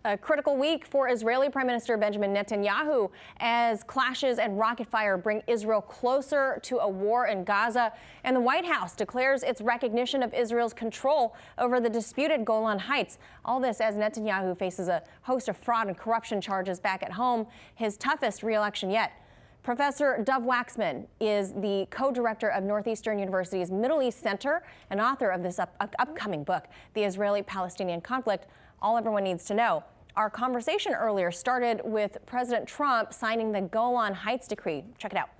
A critical week for Israeli Prime Minister Benjamin Netanyahu as clashes and rocket fire bring Israel closer to a war in Gaza. And the White House declares its recognition of Israel's control over the disputed Golan Heights. All this as Netanyahu faces a host of fraud and corruption charges back at home, his toughest re-election yet. Professor Waxman is the co-director of Northeastern University's Middle East Center and author of this upcoming book, The Israeli-Palestinian Conflict, All Everyone Needs to Know. Our conversation earlier started with President Trump signing the Golan Heights decree. Check it out.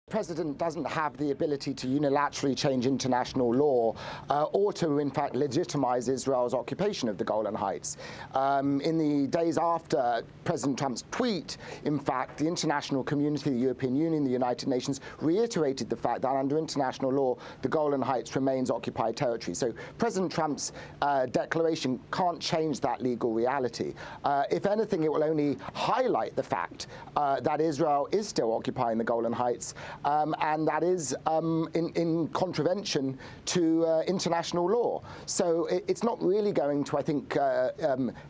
The president doesn't have the ability to unilaterally change international law or to, in fact, legitimize Israel's occupation of the Golan Heights. In the days after President Trump's tweet, in fact, the international community, the European Union, the United Nations, reiterated the fact that under international law, the Golan Heights remains occupied territory. So President Trump's declaration can't change that legal reality. If anything, it will only highlight the fact that Israel is still occupying the Golan Heights, and that is in contravention to international law. So it's not really going to, I think,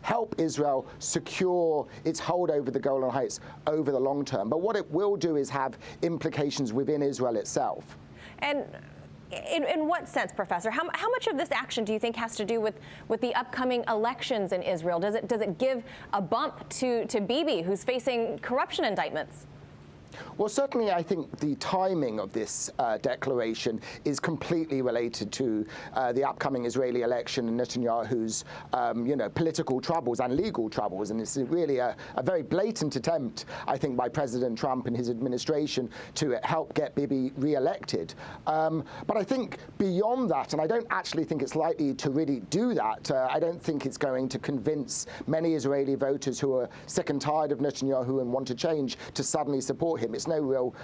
help Israel secure its hold over the Golan Heights over the long term. But what it will do is have implications within Israel itself. And in what sense, Professor? How much of this action do you think has to do with the upcoming elections in Israel? Does it give a bump to Bibi, who's facing corruption indictments? Well, certainly I think the timing of this declaration is completely related to the upcoming Israeli election and Netanyahu's, political troubles and legal troubles. And it's really a very blatant attempt, I think, by President Trump and his administration to help get Bibi re-elected. But I think beyond that, and I don't actually think it's likely to really do that, I don't think it's going to convince many Israeli voters who are sick and tired of Netanyahu and want to change to suddenly support him. It's no real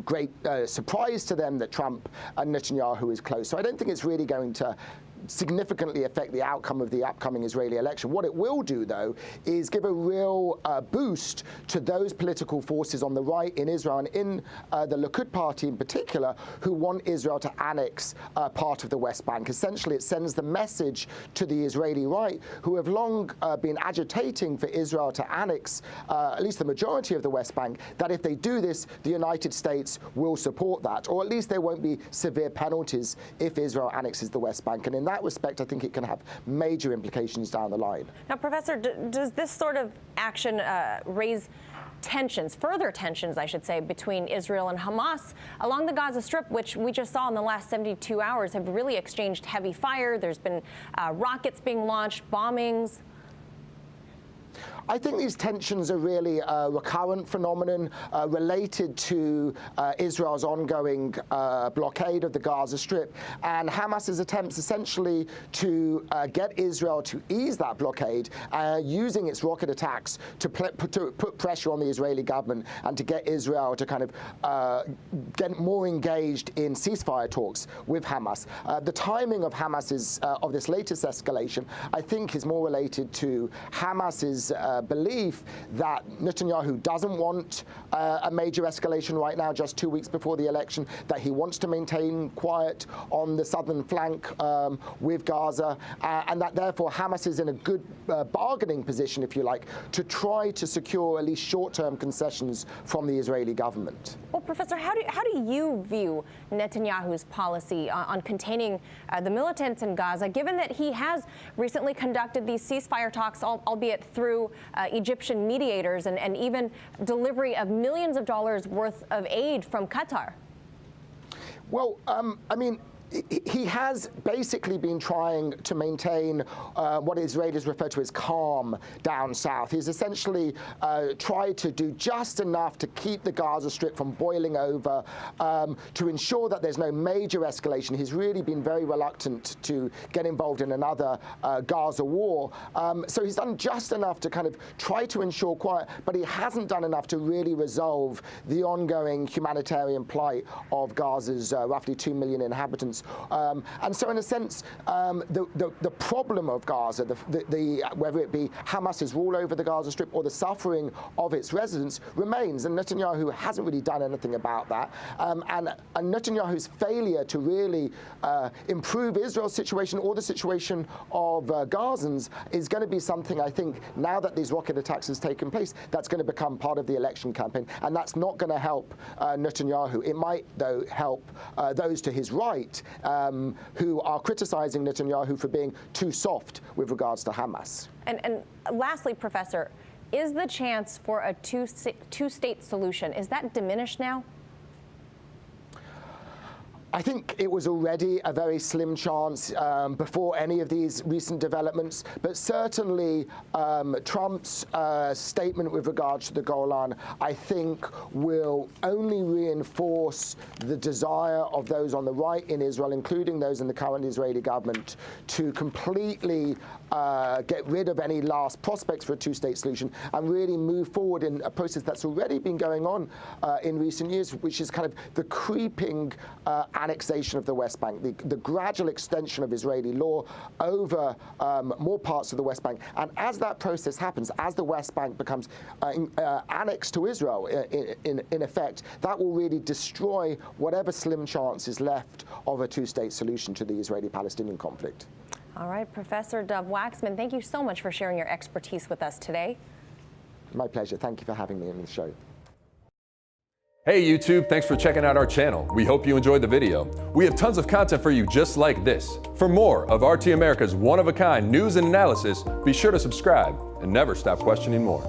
great surprise to them that Trump and Netanyahu is close. So I don't think it's really going to significantly affect the outcome of the upcoming Israeli election. What it will do, though, is give a real boost to those political forces on the right in Israel and in the Likud party in particular, who want Israel to annex part of the West Bank. Essentially, it sends the message to the Israeli right, who have long been agitating for Israel to annex at least the majority of the West Bank, that if they do this, the United States will support that, or at least there won't be severe penalties if Israel annexes the West Bank. And in that respect, I think it can have major implications down the line. Now, Professor, does this sort of action raise tensions, further tensions, I should say, between Israel and Hamas along the Gaza Strip, which we just saw in the last 72 hours have really exchanged heavy fire? There's been rockets being launched, bombings. I think these tensions are really a recurrent phenomenon related to Israel's ongoing blockade of the Gaza Strip and Hamas's attempts essentially to get Israel to ease that blockade using its rocket attacks to put pressure on the Israeli government and to get Israel to kind of get more engaged in ceasefire talks with Hamas. The timing of of this latest escalation, I think, is more related to Hamas's belief that Netanyahu doesn't want a major escalation right now, just 2 weeks before the election, that he wants to maintain quiet on the southern flank with Gaza, and that therefore Hamas is in a good bargaining position, if you like, to try to secure at least short-term concessions from the Israeli government. Well, Professor, how do you view Netanyahu's policy on containing the militants in Gaza, given that he has recently conducted these ceasefire talks, albeit through Egyptian mediators and even delivery of millions of dollars worth of aid from Qatar? Well, I mean, he has basically been trying to maintain what Israelis refer to as calm down south. He's essentially tried to do just enough to keep the Gaza Strip from boiling over, to ensure that there's no major escalation. He's really been very reluctant to get involved in another Gaza war. So he's done just enough to kind of try to ensure quiet, but he hasn't done enough to really resolve the ongoing humanitarian plight of Gaza's roughly 2 million inhabitants civilians. And so in a sense, the problem of Gaza, whether it be Hamas's rule over the Gaza Strip or the suffering of its residents, remains. And Netanyahu hasn't really done anything about that. And Netanyahu's failure to really improve Israel's situation or the situation of Gazans is going to be something, I think, now that these rocket attacks has taken place, that's going to become part of the election campaign. And that's not going to help Netanyahu. It might, though, help those to his right who are criticizing Netanyahu for being too soft with regards to Hamas. And lastly, Professor, is the chance for a two-state solution, is that diminished now? I think it was already a very slim chance before any of these recent developments, but certainly Trump's statement with regards to the Golan, I think, will only reinforce the desire of those on the right in Israel, including those in the current Israeli government, to completely get rid of any last prospects for a two-state solution and really move forward in a process that's already been going on in recent years, which is kind of the creeping annexation of the West Bank, the gradual extension of Israeli law over more parts of the West Bank. And as that process happens, as the West Bank becomes annexed to Israel, in effect, that will really destroy whatever slim chance is left of a two-state solution to the Israeli-Palestinian conflict. All right, Professor Waxman, thank you so much for sharing your expertise with us today. My pleasure. Thank you for having me on the show. Hey YouTube, thanks for checking out our channel. We hope you enjoyed the video. We have tons of content for you just like this. For more of RT America's one-of-a-kind news and analysis, be sure to subscribe and never stop questioning more.